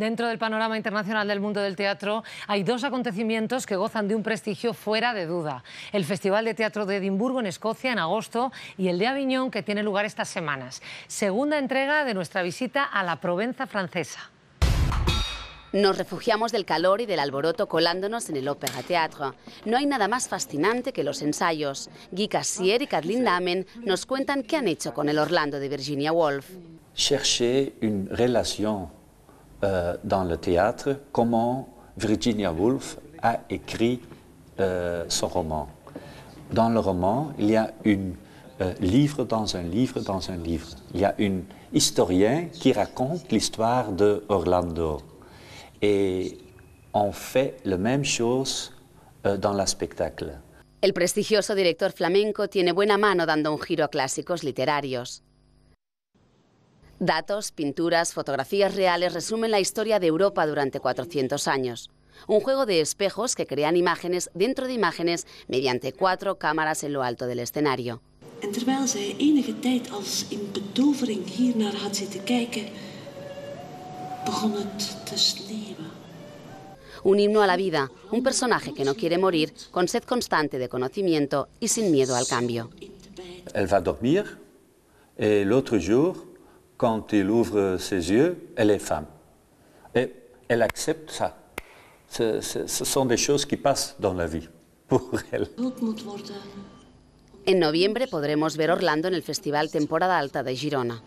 Dentro del panorama internacional del mundo del teatro hay dos acontecimientos que gozan de un prestigio fuera de duda. El Festival de Teatro de Edimburgo en Escocia en agosto y el de Aviñón que tiene lugar estas semanas. Segunda entrega de nuestra visita a la Provenza francesa. Nos refugiamos del calor y del alboroto colándonos en el Opéra Teatro. No hay nada más fascinante que los ensayos. Guy Cassier y Kathleen Dahmen nos cuentan qué han hecho con el Orlando de Virginia Woolf. Chercher une relation dans le théâtre, comment Virginia Woolf a écrit son roman. Dans le roman, il y a un livre dans un livre dans un livre. Il y a un historien qui raconte l'histoire de Orlando. Et on fait la même chose dans le spectacle. El prestigioso director flamenco tiene buena mano dando un giro a clásicos literarios. Datos, pinturas, fotografías reales resumen la historia de Europa durante 400 años. Un juego de espejos que crean imágenes dentro de imágenes mediante 4 cámaras en lo alto del escenario. En terwijl zij enige tijd als in betovering hiernaar had zitten kijken, begon het te sneeuwen. Un himno a la vida, un personaje que no quiere morir, con sed constante de conocimiento y sin miedo al cambio. Elle va dormir et l'autre jour, quand il ouvre ses yeux, elle est femme. Et elle accepte ça. Ce sont des choses qui passent dans la vie pour elle. En noviembre podremos ver Orlando en el Festival Temporada Alta de Girona.